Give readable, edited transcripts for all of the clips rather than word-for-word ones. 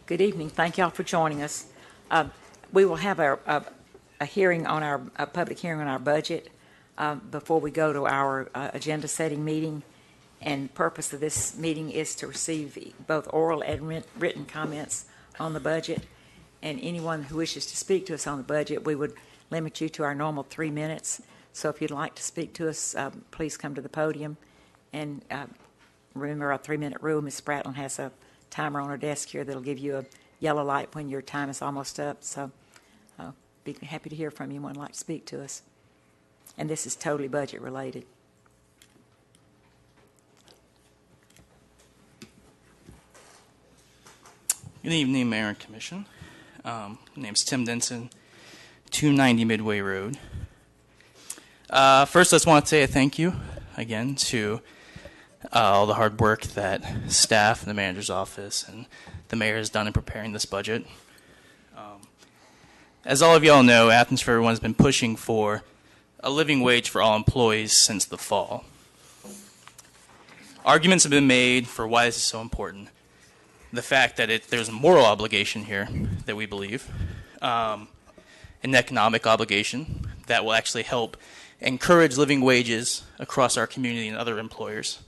Good evening. Thank you all for joining us. We will have a hearing on a public hearing on our budget before we go to our agenda setting meeting. And the purpose of this meeting is to receive both oral and written comments on the budget. And anyone who wishes to speak to us on the budget, we would limit you to our normal 3 minutes. So if you'd like to speak to us, please come to the podium. And remember our 3-minute rule. Ms. Spratlin has a timer on her desk here that'll give you a yellow light when your time is almost up. So be happy to hear from you. Anyone like to speak to us. And this is totally budget related. Good evening, Mayor and Commission. My name's Tim Denson, 290 Midway Road. First, I just want to say a thank you again to all the hard work that staff and the manager's office and the mayor has done in preparing this budget. As all of y'all know, Athens for Everyone has been pushing for a living wage for all employees since the fall. Arguments have been made for why this is so important. The fact that there's a moral obligation here that we believe, an economic obligation that will actually help encourage living wages across our community and other employers.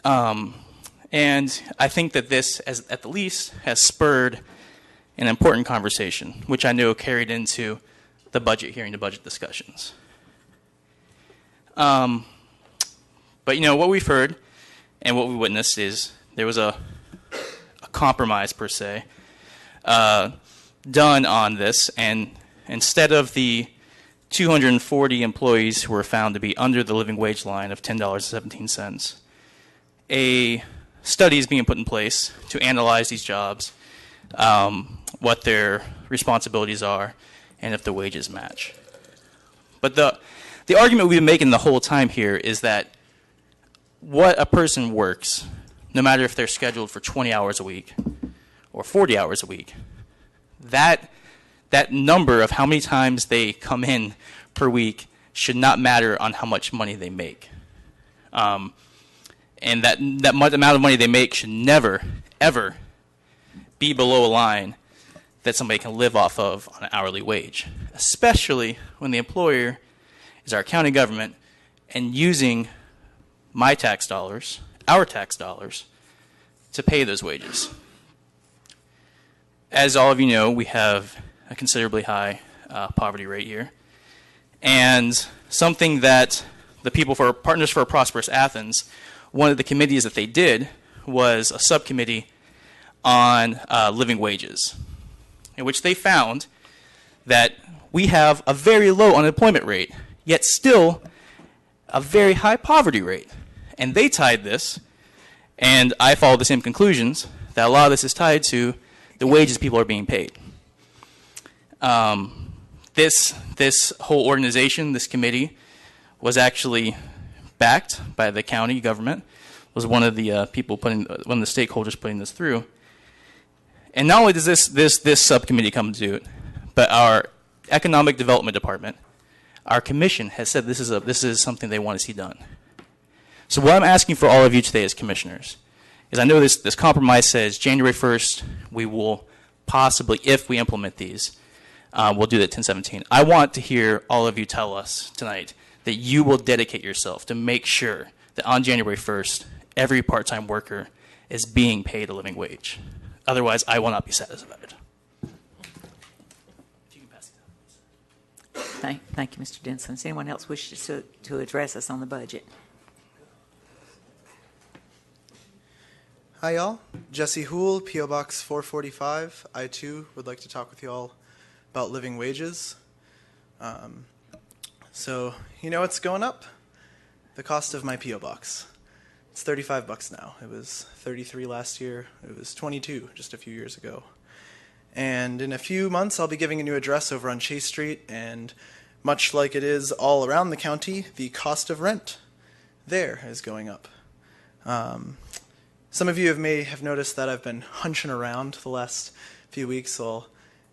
And I think that this, at the least, has spurred an important conversation, which I know carried into the budget hearing, the budget discussions. But, what we've heard and what we witnessed is there was a compromise, per se, done on this, and instead of the 240 employees who were found to be under the living wage line of $10.17, a study is being put in place to analyze these jobs, what their responsibilities are, and if the wages match. But the argument we've been making the whole time here is that what a person works, no matter if they're scheduled for 20 hours a week or 40 hours a week, that number of how many times they come in per week should not matter on how much money they make. And that amount of money they make should never, ever be below a line that somebody can live off of on an hourly wage, especially when the employer is our county government and using my tax dollars, our tax dollars, to pay those wages. As all of you know, we have a considerably high poverty rate here. And something that the people for Partners for a Prosperous Athens, one of the committees that they did was a subcommittee on living wages, in which they found that we have a very low unemployment rate, yet still a very high poverty rate. And they tied this, and I follow the same conclusions, that a lot of this is tied to the wages people are being paid. This whole organization, this committee, was actually backed by the county government, was one of the one of the stakeholders putting this through. And not only does this subcommittee come to it, but our economic development department, our commission has said this is something they want to see done. So what I'm asking for all of you today as commissioners is, I know this compromise says January 1st we will possibly, if we implement these, we'll do that 1017. I want to hear all of you tell us tonight that you will dedicate yourself to make sure that on January 1st every part-time worker is being paid a living wage. Otherwise, I will not be satisfied. If you can pass it down, please. Thank you, Mr. Denson. Does anyone else wish to address us on the budget? Hi, y'all. Jesse Houle, P.O. Box 445. I, too, would like to talk with you all about living wages. So, what's going up? The cost of my P.O. Box. It's $35 now. It was $33 last year. It was $22 just a few years ago. And in a few months, I'll be giving a new address over on Chase Street, and much like it is all around the county, the cost of rent there is going up. Some of you may have noticed that I've been hunching around the last few weeks. So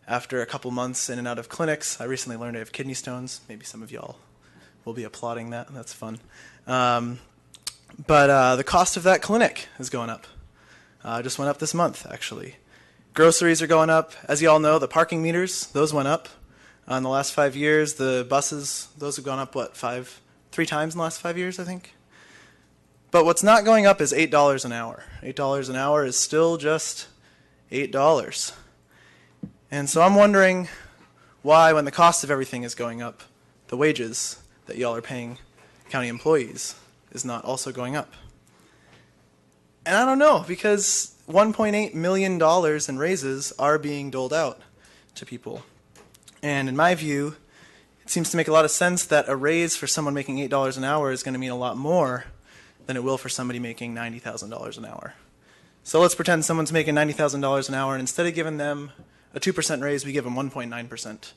after a couple months in and out of clinics, I recently learned I have kidney stones. Maybe some of y'all will be applauding that. That's fun. But the cost of that clinic is going up. Just went up this month, actually. Groceries are going up. As you all know, the parking meters, those went up. In the last 5 years, the buses, those have gone up, three times in the last 5 years, I think? But what's not going up is $8 an hour. $8 an hour is still just $8. And so I'm wondering why, when the cost of everything is going up, the wages that y'all are paying county employees is not also going up. And I don't know, because $1.8 million in raises are being doled out to people. And in my view, it seems to make a lot of sense that a raise for someone making $8 an hour is going to mean a lot more than it will for somebody making $90,000 an hour. So let's pretend someone's making $90,000 an hour, and instead of giving them a 2% raise, we give them 1.9%.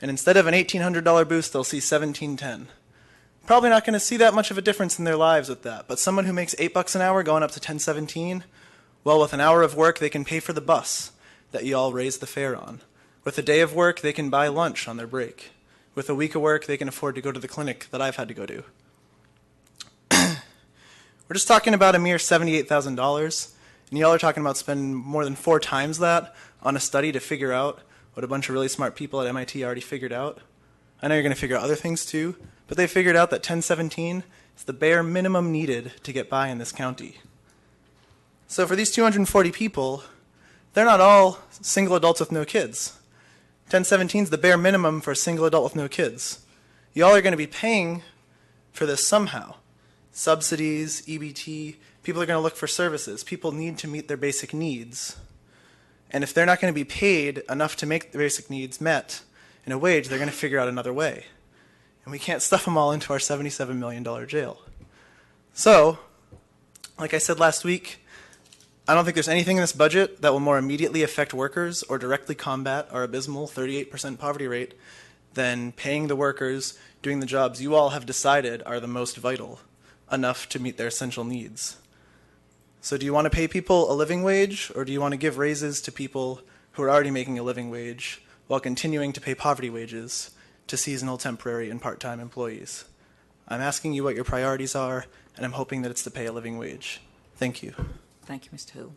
And instead of an $1,800 boost, they'll see $1,710. Probably not going to see that much of a difference in their lives with that. But someone who makes $8 an hour going up to $10.17, well, with an hour of work, they can pay for the bus that you all raised the fare on. With a day of work, they can buy lunch on their break. With a week of work, they can afford to go to the clinic that I've had to go to. We're just talking about a mere $78,000, and y'all are talking about spending more than 4 times that on a study to figure out what a bunch of really smart people at MIT already figured out. I know you're going to figure out other things too, but they figured out that 1017 is the bare minimum needed to get by in this county. So for these 240 people, they're not all single adults with no kids. 1017 is the bare minimum for a single adult with no kids. Y'all are going to be paying for this somehow. Subsidies, EBT, people are going to look for services. People need to meet their basic needs. And if they're not going to be paid enough to make the basic needs met in a wage, they're going to figure out another way. And we can't stuff them all into our $77 million jail. So, like I said last week, I don't think there's anything in this budget that will more immediately affect workers or directly combat our abysmal 38% poverty rate than paying the workers doing the jobs you all have decided are the most vital, enough to meet their essential needs. So do you want to pay people a living wage, or do you want to give raises to people who are already making a living wage while continuing to pay poverty wages to seasonal, temporary, and part-time employees? I'm asking you what your priorities are, and I'm hoping that it's to pay a living wage. Thank you. Thank you, Mr. Hoole.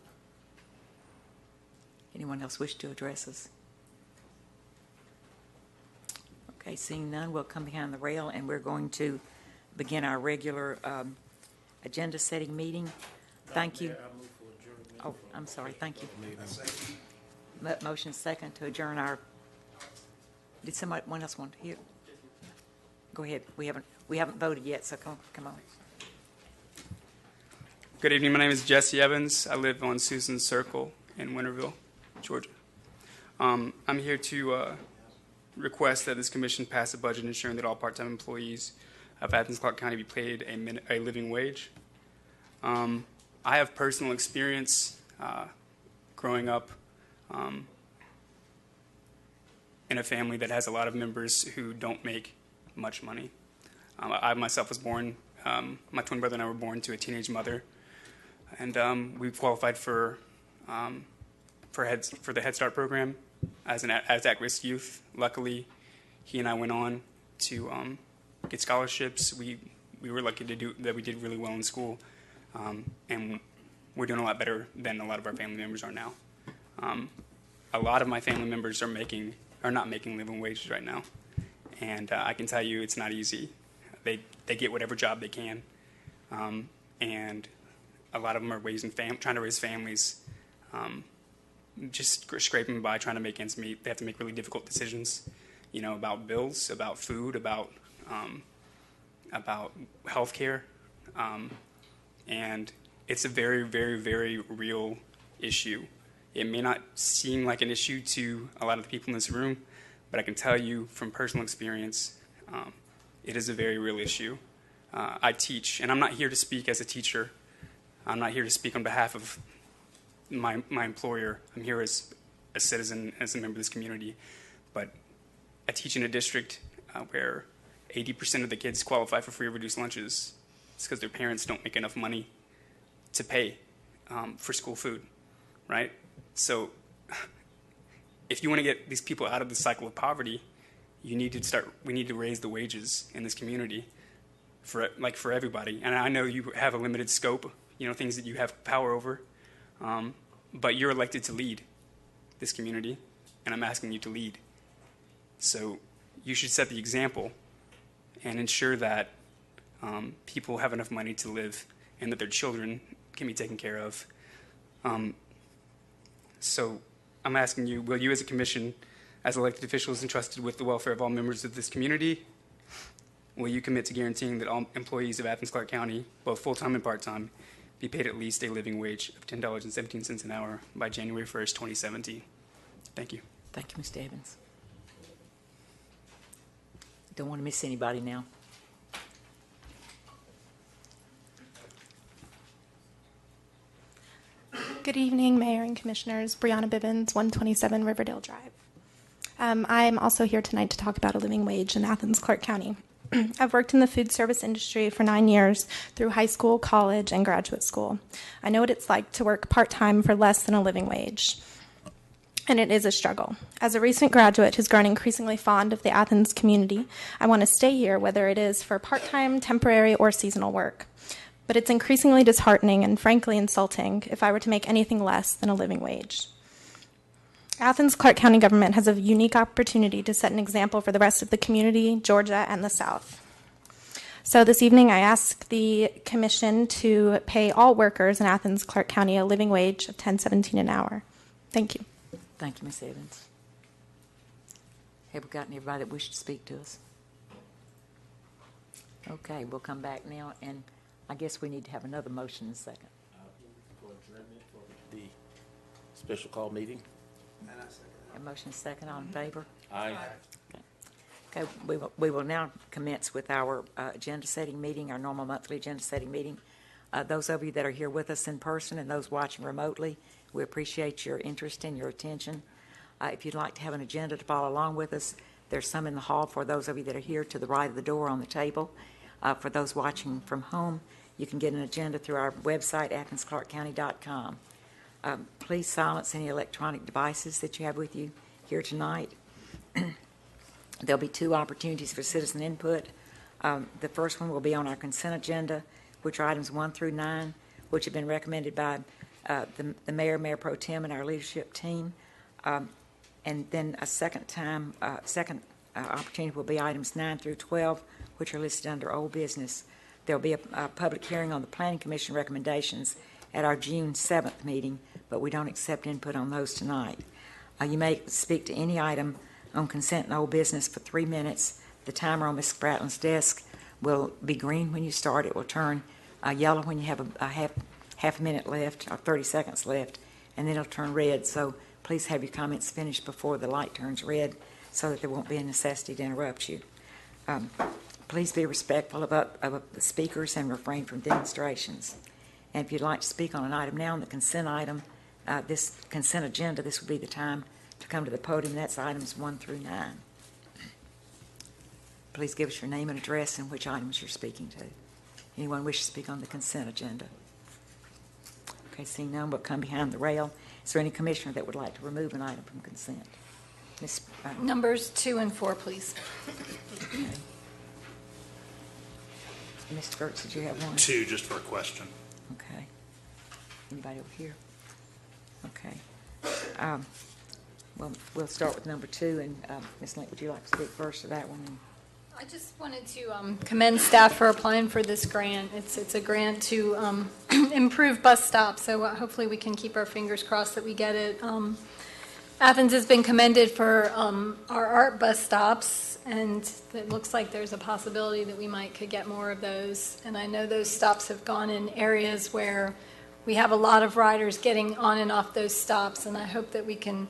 Anyone else wish to address us? Okay, seeing none, we'll come behind the rail, and we're going to begin our regular agenda-setting meeting. Thank you. Oh, I'm sorry. Thank you. Motion second to adjourn our. Did someone else want to hear? Go ahead. We haven't voted yet, so come on. Good evening. My name is Jesse Evans. I live on Susan Circle in Winterville, Georgia. I'm here to request that this commission pass a budget ensuring that all part-time employees of Athens-Clarke County be paid a living wage. I have personal experience growing up in a family that has a lot of members who don't make much money. I myself was born, my twin brother and I were born to a teenage mother, and we qualified for the Head Start program as at-risk youth. Luckily, he and I went on to get scholarships. We were lucky to do that. We did really well in school, and we're doing a lot better than a lot of our family members are now. A lot of my family members are not making living wages right now, and I can tell you it's not easy. They get whatever job they can, and a lot of them are trying to raise families, just scraping by, trying to make ends meet. They have to make really difficult decisions, about bills, about food, about health care, and it's a very, very, very real issue. It may not seem like an issue to a lot of the people in this room, but I can tell you from personal experience, it is a very real issue. I teach, and I'm not here to speak as a teacher. I'm not here to speak on behalf of my employer. I'm here as a citizen, as a member of this community. But I teach in a district where 80% of the kids qualify for free or reduced lunches. It's because their parents don't make enough money to pay for school food, right? So if you want to get these people out of the cycle of poverty, we need to raise the wages in this community for everybody. And I know you have a limited scope, things that you have power over, but you're elected to lead. this community, and I'm asking you to lead. So you should set the example and ensure that people have enough money to live and that their children can be taken care of. So I'm asking you, will you as a commission, as elected officials entrusted with the welfare of all members of this community, will you commit to guaranteeing that all employees of Athens-Clarke County, both full-time and part-time, be paid at least a living wage of $10.17 an hour by January 1st, 2017? Thank you. Thank you, Mr. Evans. Don't want to miss anybody now. Good evening, Mayor and Commissioners. Brianna Bibbins, 127 Riverdale Drive. I am also here tonight to talk about a living wage in Athens-Clarke County. I've worked in the food service industry for 9 years through high school, college, and graduate school. I know what it's like to work part-time for less than a living wage, and it is a struggle. As a recent graduate who's grown increasingly fond of the Athens community, I want to stay here, whether it is for part-time, temporary, or seasonal work. But it's increasingly disheartening and frankly insulting if I were to make anything less than a living wage. Athens-Clarke County government has a unique opportunity to set an example for the rest of the community, Georgia, and the South. So this evening I ask the Commission to pay all workers in Athens-Clarke County a living wage of $10.17 an hour. Thank you. Thank you, Ms. Evans. Have we gotten everybody that wished to speak to us? Okay, we'll come back now, and I guess we need to have another motion in a second. For adjournment for the special call meeting. A motion is second. All in favor? Aye. Okay, we will now commence with our agenda setting meeting, our normal monthly agenda setting meeting. Those of you that are here with us in person and those watching remotely, we appreciate your interest and your attention. If you'd like to have an agenda to follow along with us, there's some in the hall for those of you that are here to the right of the door on the table. For those watching from home, you can get an agenda through our website, athensclarkecounty.com. Please silence any electronic devices that you have with you here tonight. There'll be 2 opportunities for citizen input. The first one will be on our consent agenda, which are items 1 through 9, which have been recommended by the mayor, Mayor Pro Tem, and our leadership team. And then a second opportunity will be items 9 through 12, which are listed under old business. There'll be a public hearing on the Planning Commission recommendations at our June 7th meeting, but we don't accept input on those tonight. You may speak to any item on consent and old business for 3 minutes. The timer on Ms. Spratlin's desk will be green when you start. It will turn yellow when you have a half a minute left, or 30 seconds left, and then it'll turn red. So please have your comments finished before the light turns red so that there won't be a necessity to interrupt you. Please be respectful of the speakers and refrain from demonstrations. And if you'd like to speak on an item now on the consent item, this consent agenda, this would be the time to come to the podium. That's items 1 through 9. Please give us your name and address and which items you're speaking to. Anyone wish to speak on the consent agenda? Okay, seeing none, we'll come behind the rail. Is there any commissioner that would like to remove an item from consent? Ms. Numbers 2 and 4, please. Okay. Mr. Gertz, did you have one? 2, just for a question. Okay. Anybody over here? Okay. Well, we'll start with number 2, and Ms. Link, would you like to speak first to that one? I just wanted to commend staff for applying for this grant. It's a grant to improve bus stops, so hopefully we can keep our fingers crossed that we get it. Athens has been commended for our art bus stops, and it looks like there's a possibility that we could get more of those. And I know those stops have gone in areas where we have a lot of riders getting on and off those stops, and I hope that we can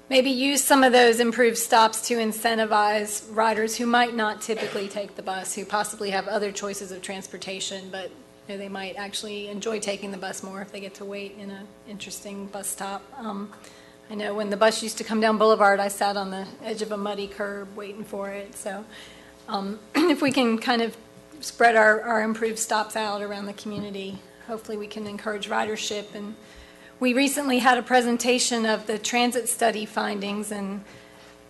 maybe use some of those improved stops to incentivize riders who might not typically take the bus, who possibly have other choices of transportation, but they might actually enjoy taking the bus more if they get to wait in an interesting bus stop. I know when the bus used to come down Boulevard, I sat on the edge of a muddy curb waiting for it. So if we can kind of spread our improved stops out around the community, hopefully we can encourage ridership. And we recently had a presentation of the transit study findings, and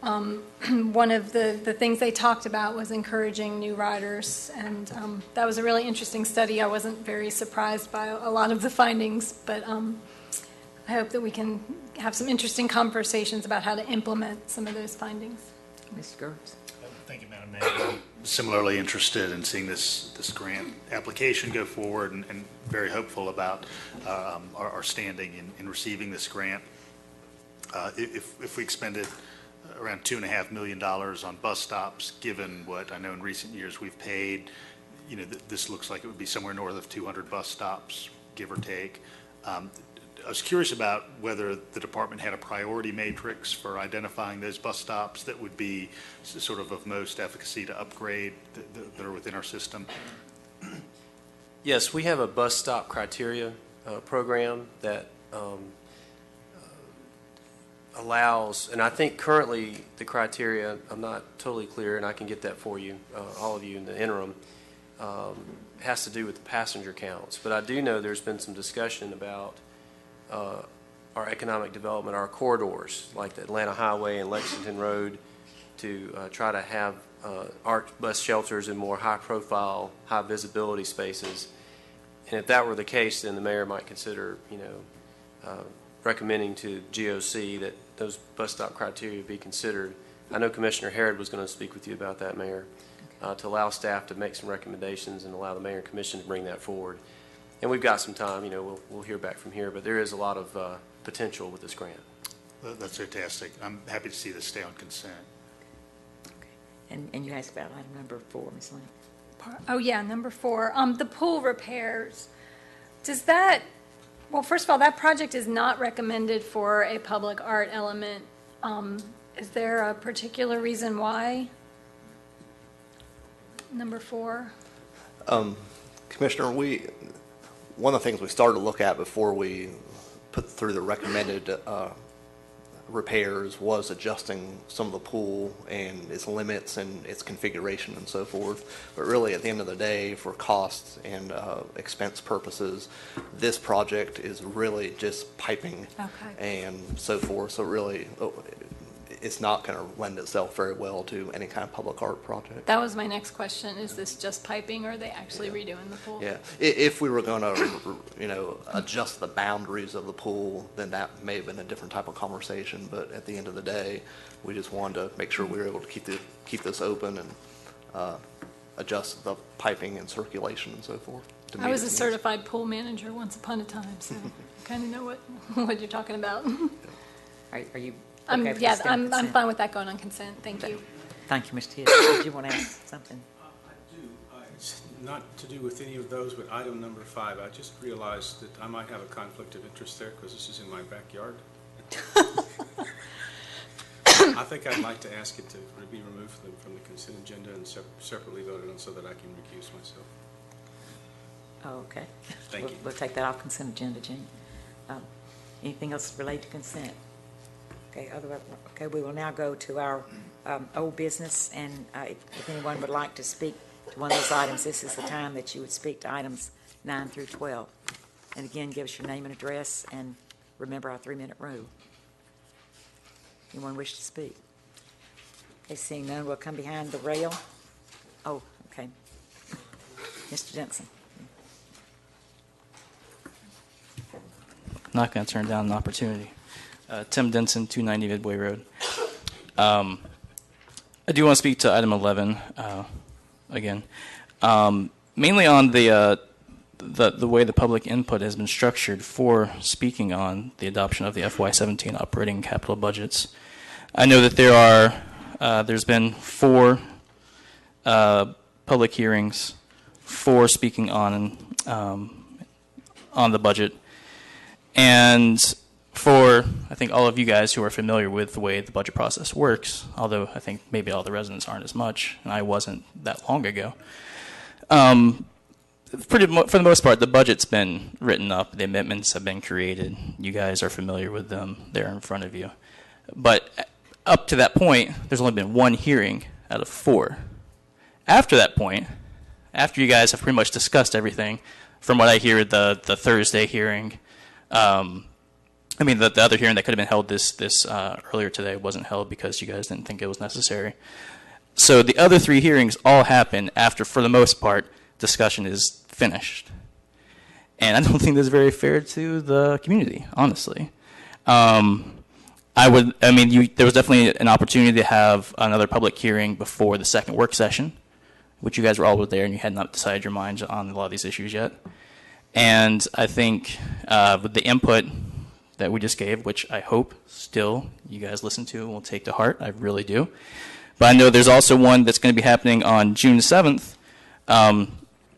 one of the things they talked about was encouraging new riders, and that was a really interesting study. I wasn't very surprised by a lot of the findings, but I hope that we can have some interesting conversations about how to implement some of those findings. Mr. Gertz. Thank you, Madam Mayor. I'm similarly interested in seeing this grant application go forward and very hopeful about our standing in receiving this grant. If we expended around $2.5 million on bus stops, given what I know in recent years we've paid, this looks like it would be somewhere north of 200 bus stops, give or take. I was curious about whether the department had a priority matrix for identifying those bus stops that would be sort of most efficacy to upgrade that are within our system. Yes, we have a bus stop criteria program that allows, and I think currently the criteria, I'm not totally clear, and I can get that for you, all of you in the interim, has to do with the passenger counts. But I do know there's been some discussion about our economic development, our corridors, like the Atlanta Highway and Lexington Road, to try to have ARC bus shelters in more high-profile, high-visibility spaces. And if that were the case, then the mayor might consider, recommending to GOC that those bus stop criteria be considered. I know Commissioner Harrod was going to speak with you about that, Mayor, to allow staff to make some recommendations and allow the mayor and commission to bring that forward. And we've got some time, we'll hear back from here, but there is a lot of potential with this grant. That's fantastic. I'm happy to see this stay on consent. Okay. And you asked about item number 4, Ms. Lane. Oh, yeah, number 4, the pool repairs. Does that, well, first of all, that project is not recommended for a public art element. Is there a particular reason why? Number 4. Commissioner, one of the things we started to look at before we put through the recommended repairs was adjusting some of the pool and its limits and its configuration and so forth. But really, at the end of the day, for cost and expense purposes, this project is really just piping and so forth. So really, it's not going to lend itself very well to any kind of public art project. That was my next question. Is this just piping, or are they actually redoing the pool? Yeah. If we were going to, adjust the boundaries of the pool, then that may have been a different type of conversation. But at the end of the day, we just wanted to make sure we were able to keep this open and adjust the piping and circulation and so forth. I was a certified pool manager once upon a time, so I kind of know what you're talking about. Are you? I'm okay with I'm consent? fine with that going on consent. Thank you. Thank you, Mr. Hill. Did you want to ask something? I do. It's not to do with any of those, but item number 5, I just realized that I might have a conflict of interest there because this is in my backyard. I think I'd like to ask it to be removed from the consent agenda and separately voted on so that I can recuse myself. Oh, okay. Thank you. We'll take that off consent agenda, Jenny. Anything else related to consent? Okay, otherwise, okay, we will now go to our old business, and if anyone would like to speak to one of those items, this is the time that you would speak to items 9 through 12. And again, give us your name and address, and remember our 3-minute rule. Anyone wish to speak? Okay, seeing none, we'll come behind the rail. Oh, okay. Mr. Denson. Not going to turn down an opportunity. Tim Denson, 290 Midway Road. I do want to speak to item 11 again, mainly on the way the public input has been structured for speaking on the adoption of the FY17 operating capital budgets. I know that there's been 4 public hearings, 4 speaking on the budget, and for, I think, all of you guys who are familiar with the way the budget process works, although I think maybe all the residents aren't as much, and I wasn't that long ago, for the most part, the budget's been written up, the amendments have been created, you guys are familiar with them, they're in front of you. But up to that point, there's only been 1 hearing out of 4. After that point, after you guys have pretty much discussed everything, from what I hear, the Thursday hearing, the other hearing that could have been held this earlier today wasn't held because you guys didn't think it was necessary. So the other 3 hearings all happen after, for the most part, discussion is finished. And I don't think that's very fair to the community, honestly. There was definitely an opportunity to have another public hearing before the second work session, which you guys were all there and you had not decided your minds on a lot of these issues yet. And I think with the input that we just gave, which I hope still you guys listen to and will take to heart, I really do. But I know there's also one that's going to be happening on June 7th,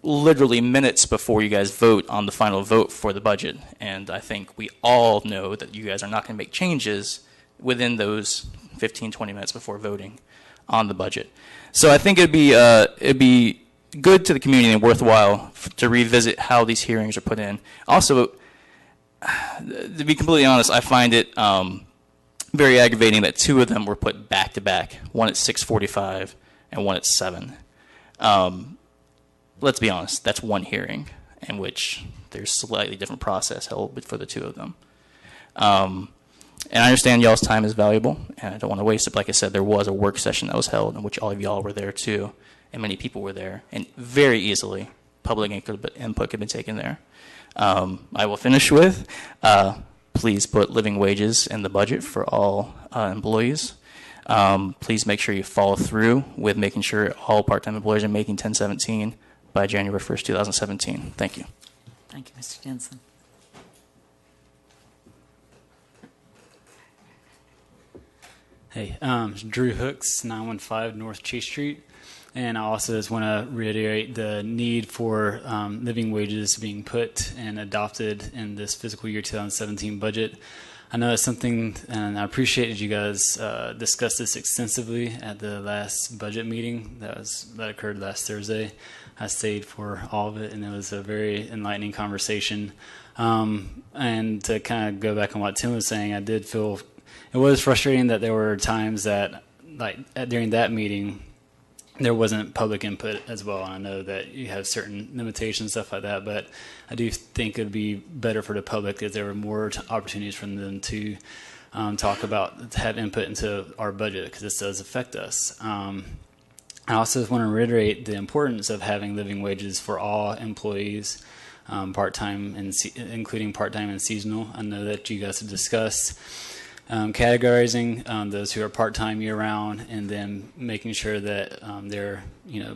literally minutes before you guys vote on the final vote for the budget. And I think we all know that you guys are not going to make changes within those 15, 20 minutes before voting on the budget. So I think it'd be good to the community and worthwhile to revisit how these hearings are put in. Also, to be completely honest, I find it very aggravating that two of them were put back to back, one at 6:45 and one at 7. Let's be honest, that's one hearing in which there's slightly different process held for the two of them. And I understand y'all's time is valuable, and I don't want to waste it. But like I said, there was a work session that was held in which all of y'all were there too, and many people were there, and very easily public input could have been taken there. I will finish with, please put living wages in the budget for all employees. Please make sure you follow through with making sure all part-time employees are making 1017 by January 1st, 2017. Thank you. Thank you, Mr. Jensen. Hey, Drew Hooks, 915 North Chase Street. And I also just want to reiterate the need for living wages being put and adopted in this fiscal year 2017 budget. I know it's something, and I appreciate that you guys discussed this extensively at the last budget meeting that occurred last Thursday. I stayed for all of it, and it was a very enlightening conversation. And to kind of go back on what Tim was saying, I did feel it was frustrating that there were times that, during that meeting, there wasn't public input as well. I know that you have certain limitations, stuff like that, but I do think it would be better for the public if there were more opportunities for them to have input into our budget, because this does affect us. I also want to reiterate the importance of having living wages for all employees, part-time and including part-time and seasonal. I know that you guys have discussed categorizing those who are part-time year-round, and then making sure that they're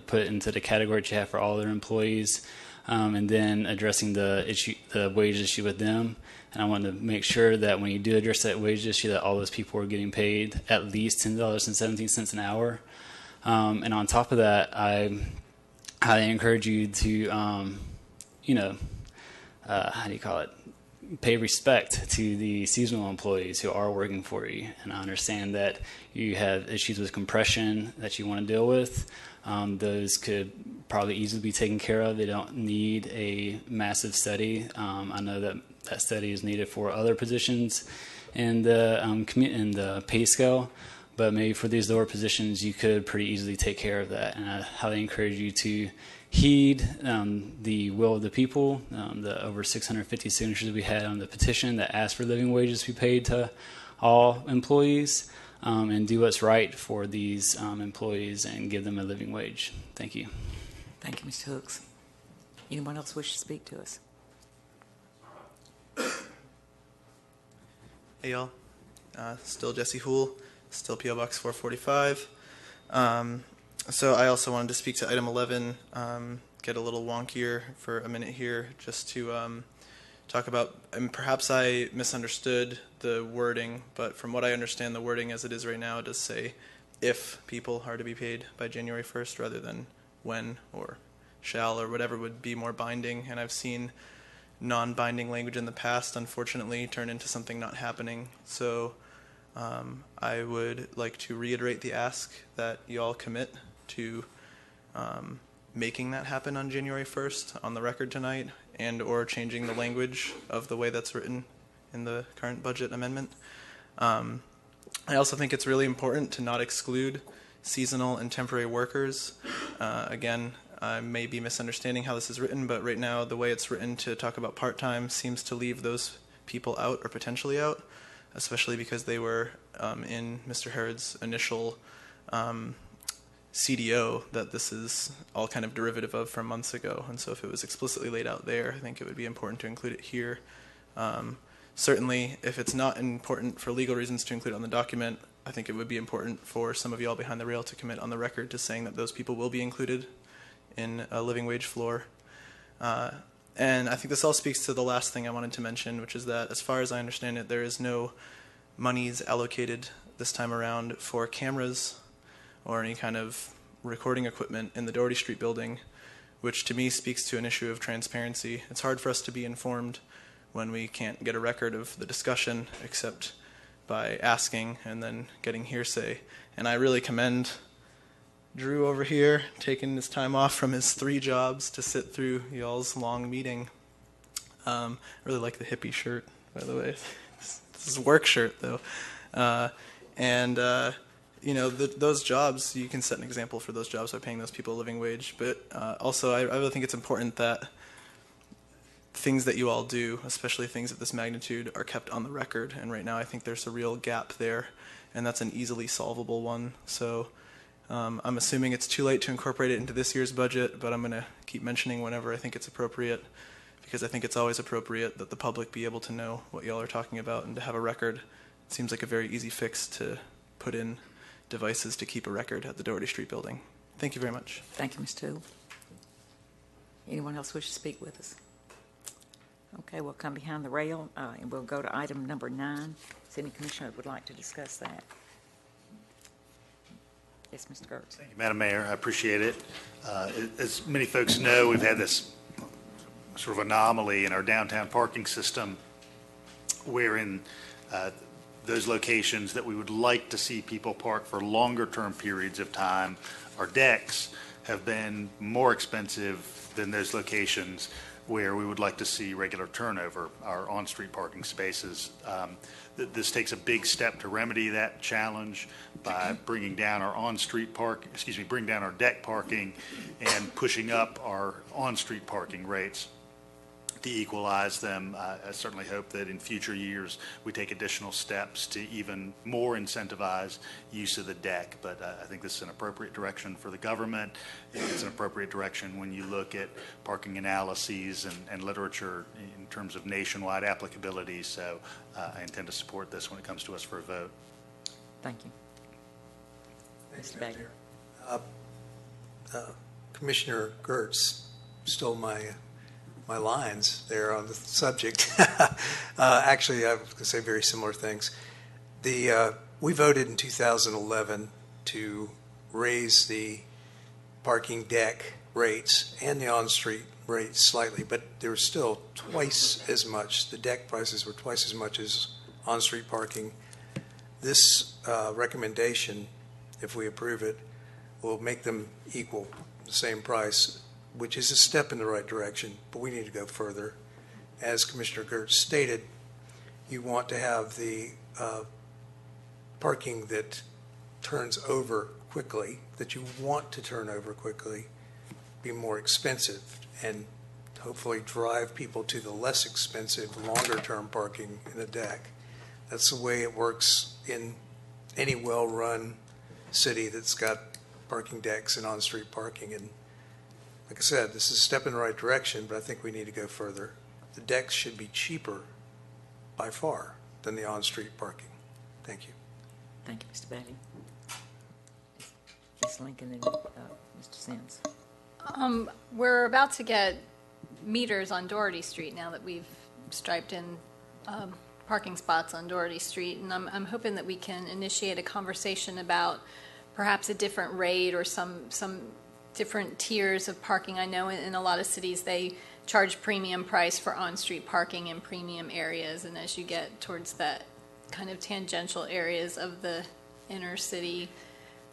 put into the category that you have for all their employees, and then addressing the wage issue with them. And I want to make sure that when you do address that wage issue, that all those people are getting paid at least $10.17 an hour. And on top of that, I highly encourage you to, pay respect to the seasonal employees who are working for you. And I understand that you have issues with compression that you want to deal with. Those could probably easily be taken care of. They don't need a massive study. I know that study is needed for other positions in the pay scale, but maybe for these lower positions, you could pretty easily take care of that. And I highly encourage you to heed the will of the people, the over 650 signatures we had on the petition that asked for living wages to be paid to all employees, and do what's right for these employees and give them a living wage. Thank you. Thank you, Mr. Hooks. Anyone else wish to speak to us? Hey, y'all. Still Jesse Hool, still P.O. Box 445. So I also wanted to speak to item 11, get a little wonkier for a minute here, just to talk about, and perhaps I misunderstood the wording, but from what I understand, the wording as it is right now, it does say if people are to be paid by January 1st rather than when or shall or whatever would be more binding. And I've seen non-binding language in the past, unfortunately, turn into something not happening. So I would like to reiterate the ask that you all commit to making that happen on January 1st on the record tonight, and or changing the language of the way that's written in the current budget amendment. I also think it's really important to not exclude seasonal and temporary workers. Again, I may be misunderstanding how this is written, but right now the way it's written to talk about part-time seems to leave those people out or potentially out, especially because they were in Mr. Herod's initial CDO that this is all kind of derivative of from months ago. And so if it was explicitly laid out there, I think it would be important to include it here. Certainly, if it's not important for legal reasons to include on the document, I think it would be important for some of y'all behind the rail to commit on the record to saying that those people will be included in a living wage floor. And I think this all speaks to the last thing I wanted to mention, which is that as far as I understand it, there is no monies allocated this time around for cameras or any kind of recording equipment in the Doherty Street building, which to me speaks to an issue of transparency. It's hard for us to be informed when we can't get a record of the discussion except by asking and then getting hearsay. And I really commend Drew over here taking his time off from his 3 jobs to sit through y'all's long meeting. I really like the hippie shirt, by the way. This is a work shirt, though. Those jobs, you can set an example for those jobs by paying those people a living wage. But also, I really think it's important that things that you all do, especially things of this magnitude, are kept on the record. And right now, I think there's a real gap there, and that's an easily solvable one. So I'm assuming it's too late to incorporate it into this year's budget, but I'm going to keep mentioning whenever I think it's appropriate, because I think it's always appropriate that the public be able to know what y'all are talking about and to have a record. It seems like a very easy fix to put in devices to keep a record at the Doherty Street building. Thank you very much. Thank you, Ms. Toole. Anyone else wish to speak with us? Okay, we'll come behind the rail, and we'll go to item number 9. If any commissioner would like to discuss that. Yes, Mr. Gertz. Thank you, Madam Mayor. I appreciate it. As many folks know, we've had this sort of anomaly in our downtown parking system wherein those locations that we would like to see people park for longer term periods of time, our decks have been more expensive than those locations where we would like to see regular turnover, our on-street parking spaces. This takes a big step to remedy that challenge by bringing down our bring down our deck parking and pushing up our on-street parking rates to equalize them. I certainly hope that in future years we take additional steps to even more incentivize use of the deck. But I think this is an appropriate direction for the government. It's an appropriate direction when you look at parking analyses and literature in terms of nationwide applicability. So I intend to support this when it comes to us for a vote. Thank you. Mr. Bagley. Commissioner Gertz stole my lines there on the subject. Actually, I was going to say very similar things. We voted in 2011 to raise the parking deck rates and the on-street rates slightly, but they were still twice as much. The deck prices were twice as much as on-street parking. This recommendation, if we approve it, will make them equal, the same price, which is a step in the right direction, but we need to go further. As Commissioner Gertz stated, you want to have the parking that turns over quickly, that you want to turn over quickly, be more expensive, and hopefully drive people to the less expensive, longer-term parking in the deck. That's the way it works in any well-run city that's got parking decks and on-street parking. And like I said, this is a step in the right direction, but I think we need to go further. The decks should be cheaper by far than the on-street parking. Thank you. Thank you, Mr. Bailey. Ms. Lincoln and Mr. Sims. We're about to get meters on Doherty Street now that we've striped in parking spots on Doherty Street, and I'm hoping that we can initiate a conversation about perhaps a different rate or some different tiers of parking. I know in a lot of cities they charge premium price for on-street parking in premium areas, and as you get towards that kind of tangential areas of the inner city,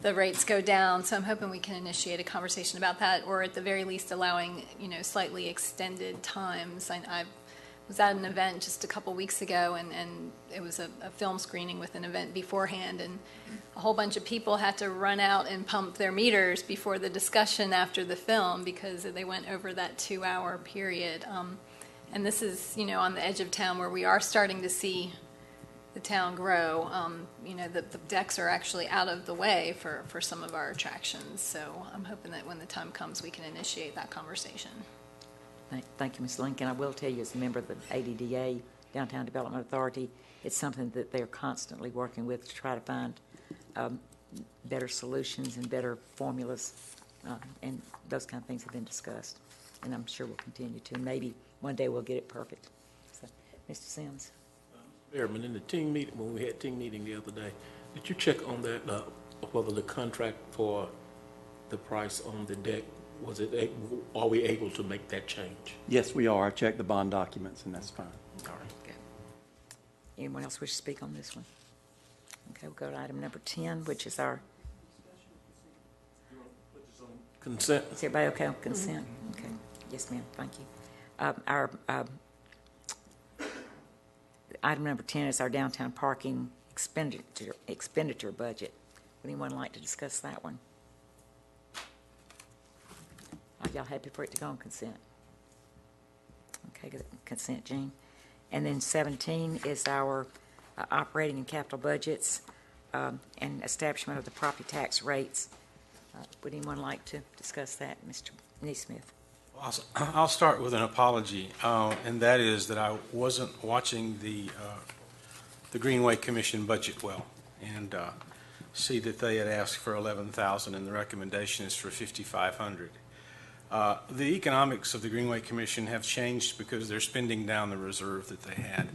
the rates go down. So I'm hoping we can initiate a conversation about that, or at the very least allowing, slightly extended times. I was at an event just a couple weeks ago, and it was a film screening with an event beforehand, and a whole bunch of people had to run out and pump their meters before the discussion after the film because they went over that 2-hour period. And this is, on the edge of town where we are starting to see the town grow. The decks are actually out of the way for some of our attractions. So I'm hoping that when the time comes, we can initiate that conversation. Thank you, Ms. Lincoln. I will tell you, as a member of the ADDA, Downtown Development Authority. It's something that they're constantly working with to try to find better solutions and better formulas, and those kind of things have been discussed, and I'm sure we'll continue to. Maybe one day we'll get it perfect. So, Mr. Sims. Chairman, in the team meeting, when we had team meeting the other day, did you check on that, whether the contract for the price on the deck, are we able to make that change? Yes, we are. I checked the bond documents, and that's fine. All right, good. Anyone else wish to speak on this one? Okay, we'll go to item number 10, which is our... Consent. Is everybody okay on consent? Okay. Yes, ma'am. Thank you. Our item number 10 is our downtown parking expenditure budget. Would anyone like to discuss that one? Are y'all happy for it to go on consent? Okay, good. Consent, Jean. And then 17 is our operating and capital budgets and establishment of the property tax rates. Would anyone like to discuss that, Mr. Neesmith? I'll start with an apology, and that is that I wasn't watching the Greenway Commission budget well, and see that they had asked for $11,000 and the recommendation is for $5,500. The economics of the Greenway Commission have changed because they're spending down the reserve that they had.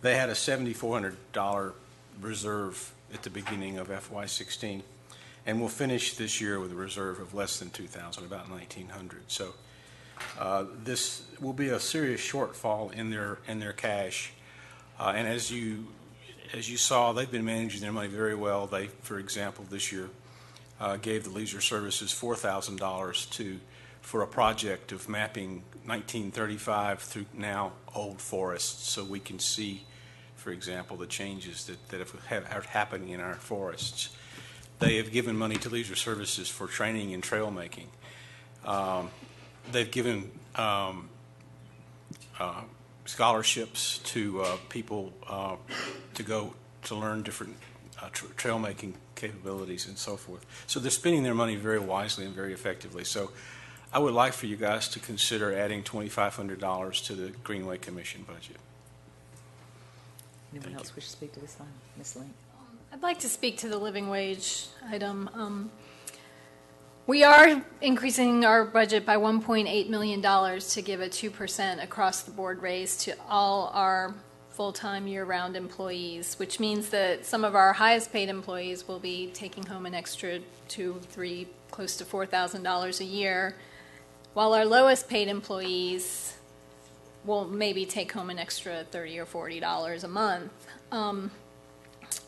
They had a $7,400 reserve at the beginning of FY16, and we'll finish this year with a reserve of less than $2,000, about $1,900. So this will be a serious shortfall in their cash. And as you saw, they've been managing their money very well. They, for example, this year gave the leisure services $4,000 for a project of mapping 1935 through now old forests, so we can see, for example, the changes that are happening in our forests. They have given money to leisure services for training and trail making. They've given scholarships to people to go to learn different trail making capabilities and so forth. So they're spending their money very wisely and very effectively. So I would like for you guys to consider adding $2,500 to the Greenway Commission budget. Anyone else wish to speak to this item? Ms. Link? I'd like to speak to the living wage item. We are increasing our budget by $1.8 million to give a 2% across the board raise to all our full-time year-round employees, which means that some of our highest paid employees will be taking home an extra $2,000, $3,000, close to $4,000 a year, while our lowest paid employees will maybe take home an extra $30 or $40 a month.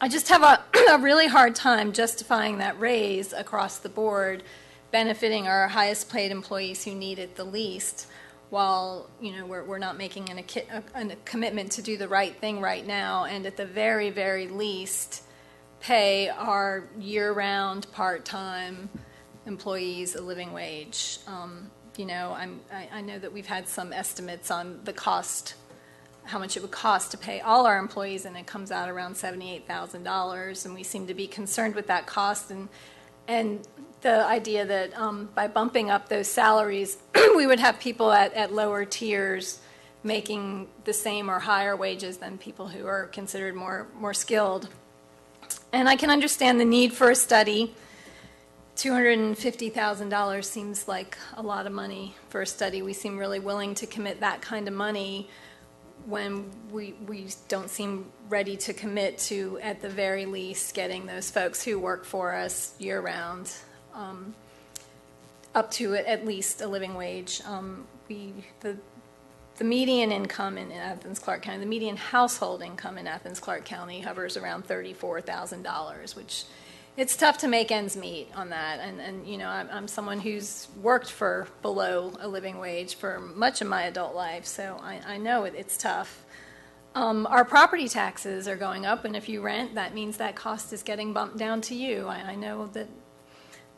I just have a really hard time justifying that raise across the board, benefiting our highest paid employees who need it the least, while we're not making a commitment to do the right thing right now, and at the very, very least pay our year-round part-time employees a living wage. I know that we've had some estimates on the cost, how much it would cost to pay all our employees, and it comes out around $78,000, and we seem to be concerned with that cost, and the idea that by bumping up those salaries, we would have people at lower tiers making the same or higher wages than people who are considered more skilled. And I can understand the need for a study. $250,000 seems like a lot of money for a study. We seem really willing to commit that kind of money when we don't seem ready to commit to, at the very least, getting those folks who work for us year-round up to at least a living wage. The median income in Athens-Clarke County, the median household income in Athens-Clarke County hovers around $34,000, which it's tough to make ends meet on that. And I'm someone who's worked for below a living wage for much of my adult life, so I know it's tough. Our property taxes are going up, and if you rent, that means that cost is getting bumped down to you. I know that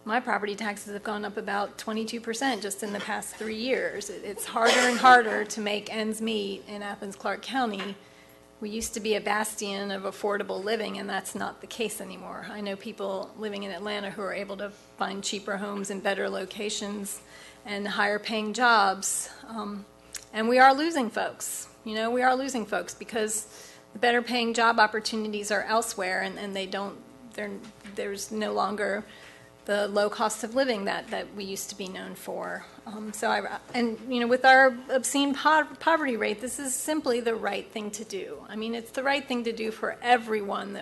my property taxes have gone up about 22% just in the past 3 years. It's harder and harder to make ends meet in Athens-Clarke County. We used to be a bastion of affordable living, and that's not the case anymore. I know people living in Atlanta who are able to find cheaper homes in better locations and higher paying jobs. And we are losing folks. You know, we are losing folks because the better paying job opportunities are elsewhere, and there's no longer the low cost of living that we used to be known for. With our obscene poverty rate, this is simply the right thing to do. I mean, it's the right thing to do for everyone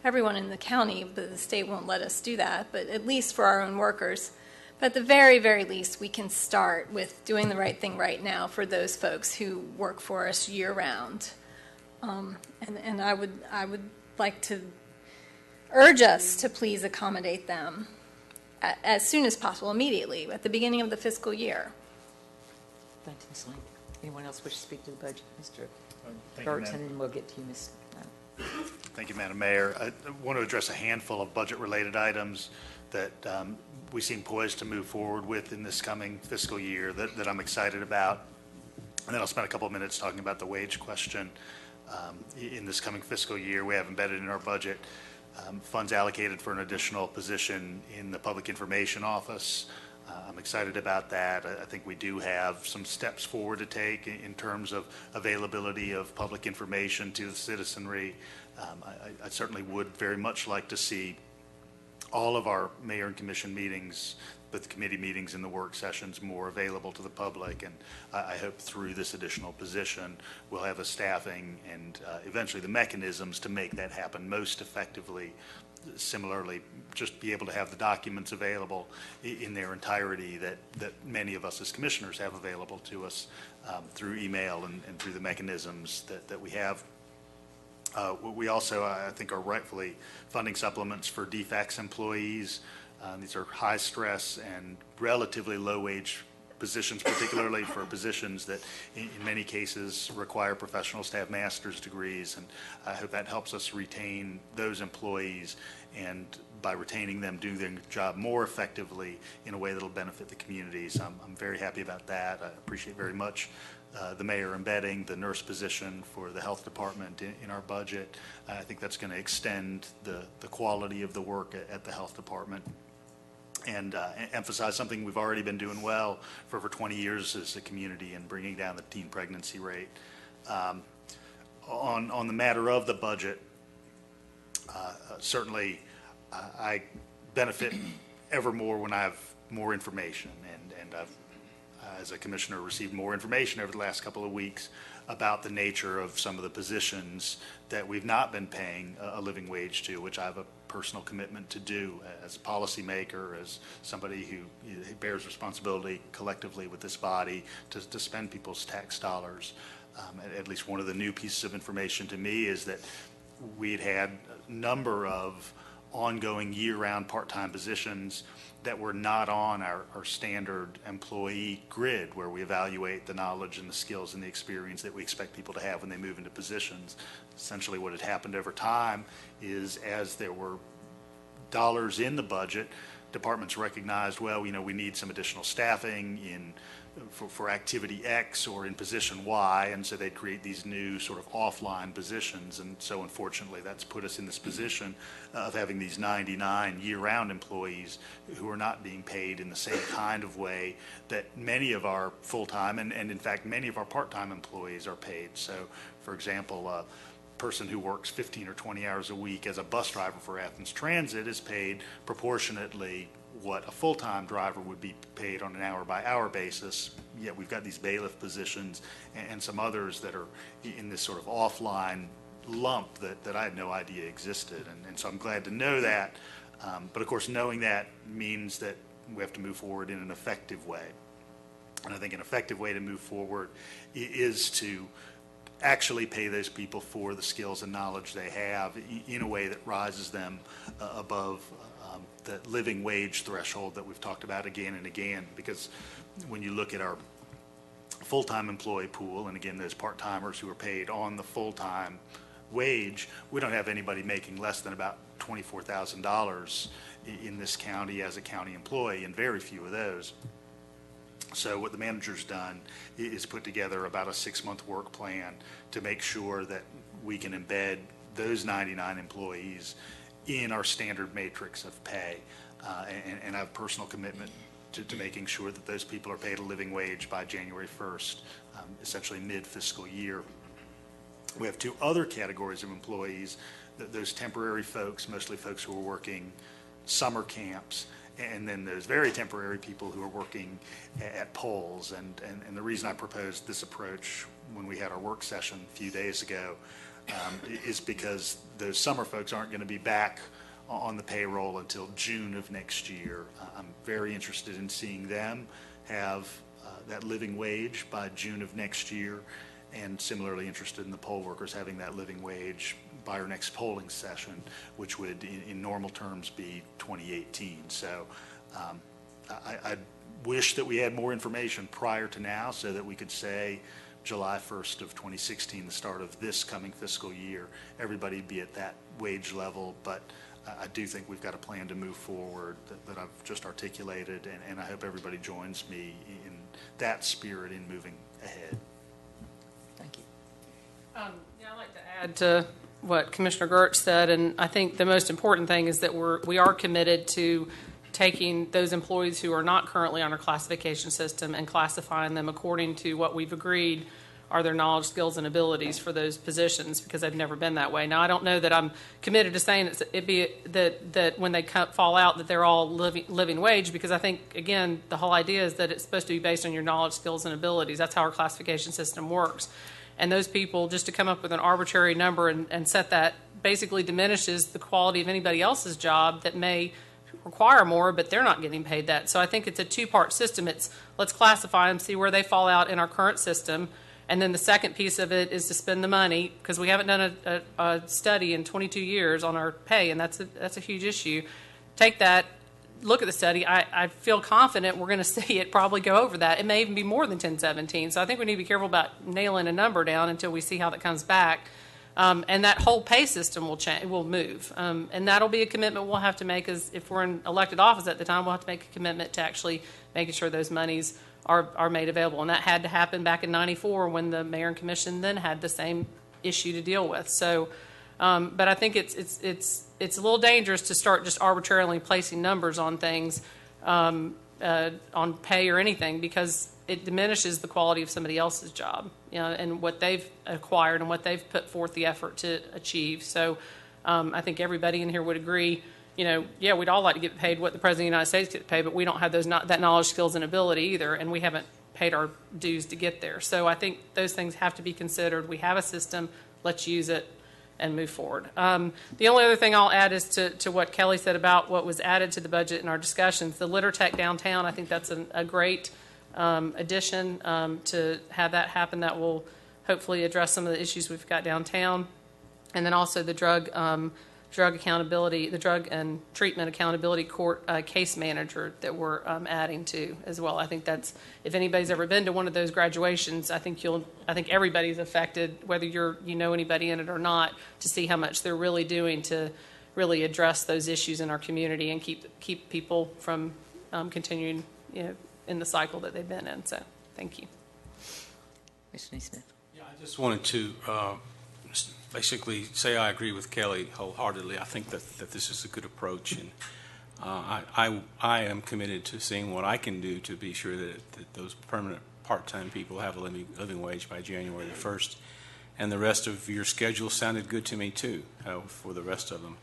in the county, but the state won't let us do that, but at least for our own workers. But at the very, very least, we can start with doing the right thing right now for those folks who work for us year-round. And I would like to urge us to please accommodate them as soon as possible, immediately, at the beginning of the fiscal year. Thanks, Ms. Lane. Anyone else wish to speak to the budget? Mr. Thank you, Gertz, ma'am. and then we'll get to you, Ms. Thank you, Madam Mayor. I want to address a handful of budget-related items that we seem poised to move forward with in this coming fiscal year that I'm excited about. And then I'll spend a couple of minutes talking about the wage question. In this coming fiscal year, we have embedded in our budget funds allocated for an additional position in the Public Information Office. I'm excited about that. I think we do have some steps forward to take in terms of availability of public information to the citizenry. I certainly would very much like to see all of our mayor and commission meetings, both committee meetings and the work sessions, more available to the public. And I hope through this additional position, we'll have the staffing and eventually the mechanisms to make that happen most effectively. Similarly, just be able to have the documents available in their entirety that many of us as commissioners have available to us through email and through the mechanisms that we have. We also, I think, are rightfully funding supplements for DFACS employees. These are high stress and relatively low wage positions, particularly for positions that in many cases require professionals to have master's degrees. And I hope that helps us retain those employees, and by retaining them, do their job more effectively in a way that will benefit the community. So I'm very happy about that. I appreciate very much the mayor embedding the nurse position for the health department in our budget. I think that's going to extend the quality of the work at the health department, and emphasize something we've already been doing well for over 20 years as a community in bringing down the teen pregnancy rate. On the matter of the budget, certainly I benefit ever more when I have more information, and I've, as a commissioner, received more information over the last couple of weeks about the nature of some of the positions that we've not been paying a living wage to, which I have a personal commitment to do as a policymaker, as somebody who bears responsibility collectively with this body to spend people's tax dollars. At least one of the new pieces of information to me is that we'd had a number of ongoing year-round part-time positions that were not on our standard employee grid, where we evaluate the knowledge and the skills and the experience that we expect people to have when they move into positions. Essentially what had happened over time is, as there were dollars in the budget, departments recognized, well, you know, we need some additional staffing for activity X or in position Y, and so they'd create these new sort of offline positions. And so unfortunately that's put us in this position of having these 99 year-round employees who are not being paid in the same kind of way that many of our full-time and in fact many of our part-time employees are paid. So for example, a person who works 15 or 20 hours a week as a bus driver for Athens Transit is paid proportionately what a full-time driver would be paid on an hour-by-hour basis. Yet we've got these bailiff positions and some others that are in this sort of offline lump that I had no idea existed. And so I'm glad to know that. But of course, knowing that means that we have to move forward in an effective way. And I think an effective way to move forward is to actually pay those people for the skills and knowledge they have in a way that rises them above the living wage threshold that we've talked about again and again. Because when you look at our full-time employee pool, and again those part-timers who are paid on the full-time wage, we don't have anybody making less than about $24,000 in this county as a county employee, and very few of those. So what the manager's done is put together about a 6-month work plan to make sure that we can embed those 99 employees in our standard matrix of pay. And I have personal commitment to making sure that those people are paid a living wage by January 1st, essentially mid-fiscal year. We have two other categories of employees, those temporary folks, mostly folks who are working summer camps, and then those very temporary people who are working at polls. And the reason I proposed this approach when we had our work session a few days ago is because those summer folks aren't going to be back on the payroll until June of next year. I'm very interested in seeing them have that living wage by June of next year, and similarly interested in the poll workers having that living wage by our next polling session, which would in normal terms be 2018. So I wish that we had more information prior to now so that we could say July 1st of 2016, the start of this coming fiscal year, everybody be at that wage level. But I do think we've got a plan to move forward that I've just articulated, and I hope everybody joins me in that spirit in moving ahead. Thank you. Yeah, I'd like to add to what Commissioner Gertz said, and I think the most important thing is that we are committed to taking those employees who are not currently on our classification system and classifying them according to what we've agreed are their knowledge, skills, and abilities for those positions, because they've never been that way. Now, I don't know that I'm committed to saying that when they fall out that they're all living wage, because I think, again, the whole idea is that it's supposed to be based on your knowledge, skills, and abilities. That's how our classification system works. And those people, just to come up with an arbitrary number and set that, basically diminishes the quality of anybody else's job that may require more, but they're not getting paid that. So I think it's a two-part system. It's let's classify them, see where they fall out in our current system, and then the second piece of it is to spend the money, because we haven't done a study in 22 years on our pay, and that's a huge issue. Take that, look at the study. I feel confident we're going to see it probably go over that. It may even be more than 1017. So I think we need to be careful about nailing a number down until we see how that comes back. And that whole pay system will change, will move. And that'll be a commitment we'll have to make, as if we're in elected office at the time, we'll have to make a commitment to actually making sure those monies are made available. And that had to happen back in '94 when the mayor and commission then had the same issue to deal with. So, but I think it's a little dangerous to start just arbitrarily placing numbers on things, on pay or anything, because it diminishes the quality of somebody else's job, and what they've acquired and what they've put forth the effort to achieve. So I think everybody in here would agree, yeah, we'd all like to get paid what the President of the United States gets paid, but we don't have that knowledge, skills, and ability either, and we haven't paid our dues to get there. So I think those things have to be considered. We have a system, let's use it and move forward. The only other thing I'll add is to what Kelly said about what was added to the budget in our discussions. The Litter Tech downtown, I think that's a great addition to have that happen. That will hopefully address some of the issues we've got downtown. And then also the drug accountability, the drug and treatment accountability court case manager that we're adding to as well. I think that's, if anybody's ever been to one of those graduations, I think everybody's affected, whether you know anybody in it or not, to see how much they're really doing to really address those issues in our community and keep people from continuing, in the cycle that they've been in. So, thank you. Mr. Neesmith. Yeah, I just wanted to basically say I agree with Kelly wholeheartedly. I think that this is a good approach, and I am committed to seeing what I can do to be sure that those permanent part-time people have a living wage by January the 1st. And the rest of your schedule sounded good to me too, for the rest of them.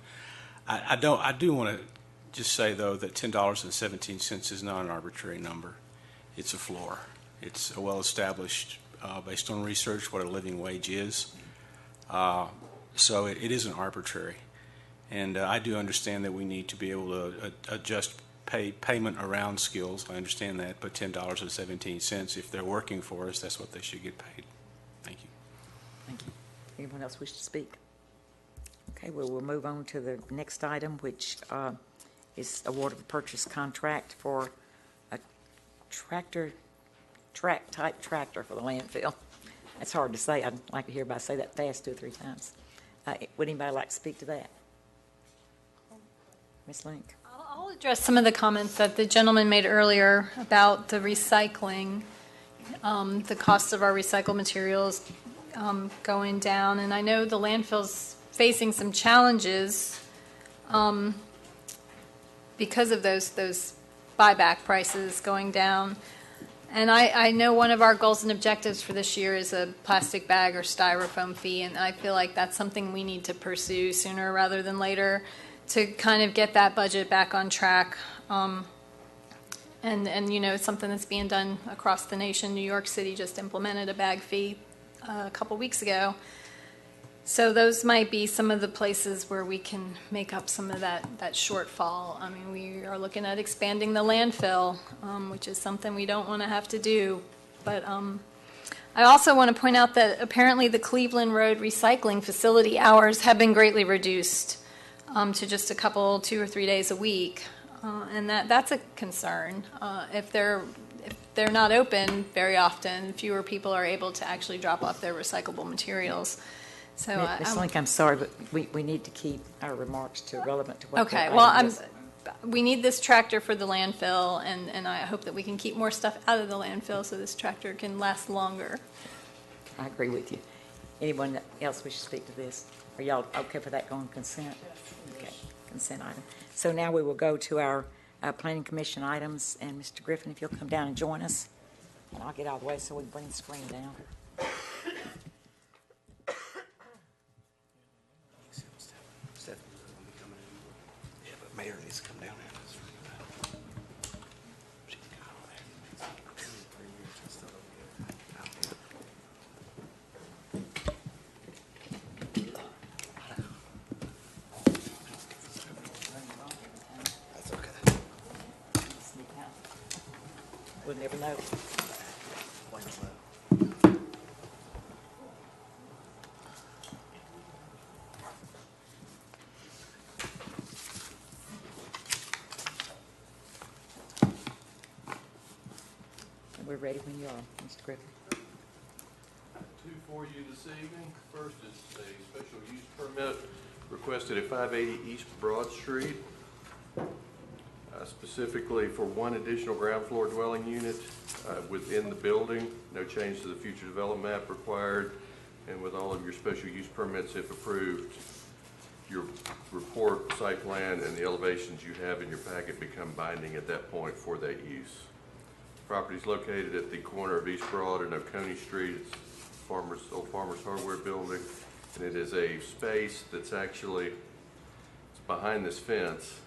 I do want to just say, though, that $10.17 is not an arbitrary number. It's a floor. It's a well-established, based on research, what a living wage is. So it isn't arbitrary. And I do understand that we need to be able to adjust payment around skills. I understand that, but $10.17, if they're working for us, that's what they should get paid. Thank you. Thank you. Anyone else wish to speak? Okay, well, we'll move on to the next item, which is award of a purchase contract for a track-type tractor for the landfill. That's hard to say. I'd like to hear everybody say that fast 2 or 3 times. Would anybody like to speak to that? Ms. Link. I'll address some of the comments that the gentleman made earlier about the recycling, the cost of our recycled materials going down. And I know the landfill's facing some challenges because of those buyback prices going down. And I know one of our goals and objectives for this year is a plastic bag or styrofoam fee, and I feel like that's something we need to pursue sooner rather than later to kind of get that budget back on track. And you know, it's something that's being done across the nation. New York City just implemented a bag fee a couple weeks ago. So those might be some of the places where we can make up some of that shortfall. I mean, we are looking at expanding the landfill, which is something we don't want to have to do. But I also want to point out that apparently the Cleveland Road recycling facility hours have been greatly reduced to just a couple, 2 or 3 days a week. And that's a concern. If they're not open very often, fewer people are able to actually drop off their recyclable materials. So, Ms. Link, I'm sorry, but we need to keep our remarks to relevant to what. Okay, well, we need this tractor for the landfill, and I hope that we can keep more stuff out of the landfill so this tractor can last longer. I agree with you. Anyone else wish to speak to this? Are y'all okay for that going consent? Okay, consent item. So now we will go to our Planning Commission items, and Mr. Griffin, if you'll come down and join us, and I'll get out of the way so we can bring the screen down. Mayor needs to come down That's okay. We'll never know. We're ready when you are, Mr. Griffin. Two for you this evening. First is a special use permit requested at 580 East Broad Street, specifically for one additional ground floor dwelling unit within the building. No change to the future development map required, and with all of your special use permits, if approved, your report, site plan, and the elevations you have in your packet become binding at that point for that use. Property is located at the corner of East Broad and Oconee Street. It's old Farmer's Hardware building, and it is a space that's actually behind this fence,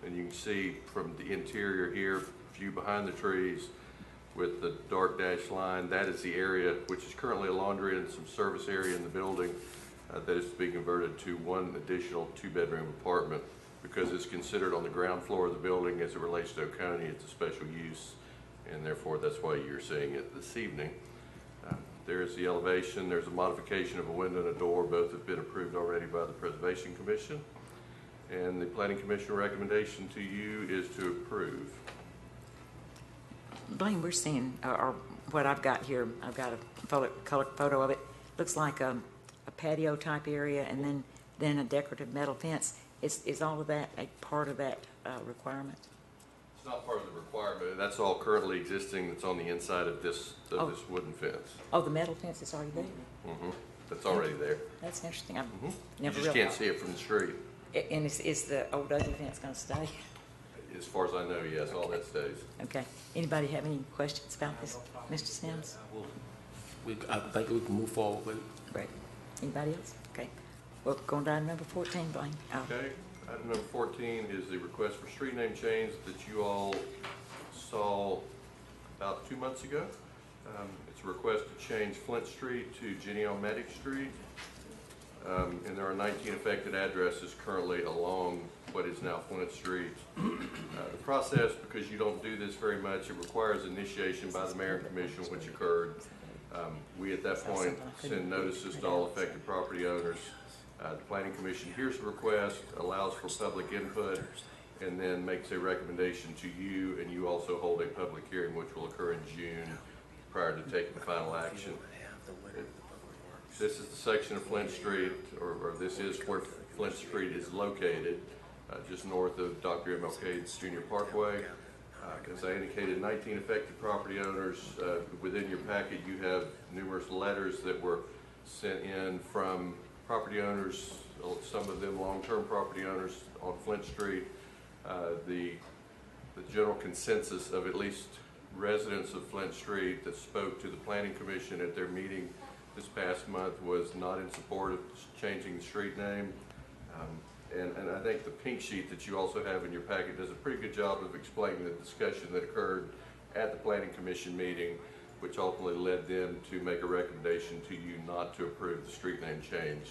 and you can see from the interior here, view behind the trees with the dark dashed line. That is the area which is currently a laundry and some service area in the building that is to be converted to one additional 2-bedroom apartment. Because it's considered on the ground floor of the building as it relates to Oconee, it's a special use, and therefore that's why you're seeing it this evening. There's the elevation, there's a modification of a window and a door. Both have been approved already by the Preservation Commission. And the Planning Commission recommendation to you is to approve. Blaine, we're seeing, or what I've got here, I've got a color photo of it. Looks like a patio type area, and then a decorative metal fence. Is all of that a part of that requirement? It's not part of the requirement. That's all currently existing that's on the inside of this this wooden fence. Oh, the metal fence is already there? Mm-hmm. That's already there. That's interesting. I've You never just realized. can't see it from the street. And is the old ugly fence going to stay? As far as I know, yes, all that stays. Okay. Anybody have any questions about this, Mr. Sims? I think we can move forward with it. Great. Anybody else? Okay. Well, going down to number 14, Blaine. Oh. Okay, item number 14 is the request for street name change that you all saw about 2 months ago. It's a request to change Flint Street to Jennie L. Mattox Street. And there are 19 affected addresses currently along what is now Flint Street. The process, because you don't do this very much, it requires initiation by the Mayor and Commission, which occurred. We at that point send notices to all affected property owners. The Planning Commission hears the request, allows for public input, and then makes a recommendation to you, and you also hold a public hearing which will occur in June prior to taking final action. This is the section of Flint Street, or this is where Flint Street is located, just north of Dr. MLK Jr. Parkway. As I indicated, 19 affected property owners. Within your packet, you have numerous letters that were sent in from property owners, some of them long-term property owners on Flint Street. The the general consensus of at least residents of Flint Street that spoke to the Planning Commission at their meeting this past month was not in support of changing the street name. And I think the pink sheet that you also have in your packet does a pretty good job of explaining the discussion that occurred at the Planning Commission meeting, which ultimately led them to make a recommendation to you not to approve the street name change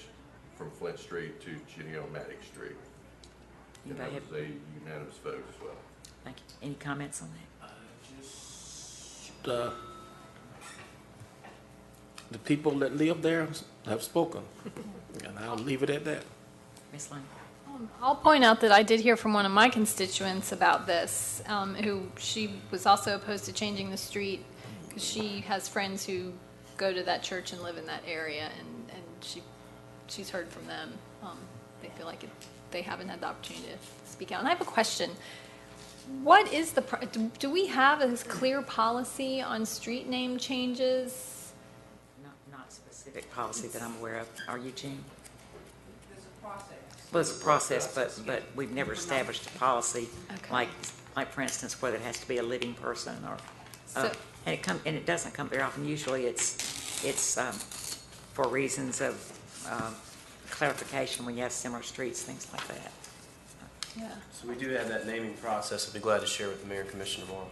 from Flint Street to Jennie L. Mattox Street. And that was a unanimous vote as well. Thank you. Any comments on that? The people that live there have spoken, and I'll leave it at that. Ms. Lane? I'll point out that I did hear from one of my constituents about this, who she was also opposed to changing the street because she has friends who go to that church and live in that area, and she's heard from them. They feel like they haven't had the opportunity to speak out. And I have a question. What is do we have a clear policy on street name changes? Not specific policy that I'm aware of. Are you, Jean? Well, it's a process, but we've never established a policy, Okay. like for instance, whether it has to be a living person or, So- and it doesn't come very often. Usually it's for reasons of clarification when you have similar streets, things like that. Yeah, So we do have that naming process. I'll be glad to share with the mayor and commission tomorrow,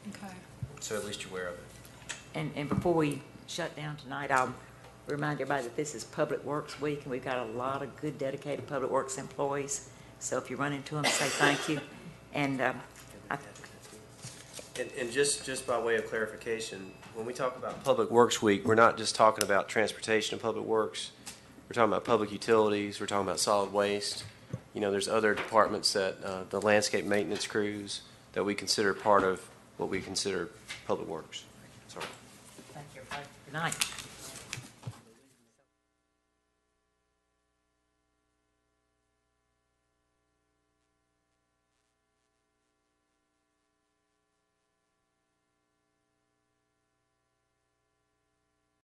okay. so at least you're aware of it. And before we shut down tonight, I'll remind everybody that this is Public Works Week, and we've got a lot of good, dedicated Public Works employees. So if you run into them, say thank you. And And just by way of clarification, when we talk about Public Works Week, we're not just talking about transportation and public works. We're talking about public utilities. We're talking about solid waste. You know, there's other departments that, the landscape maintenance crews, that we consider part of what we consider public works. Sorry. thank you, everybody. Good night.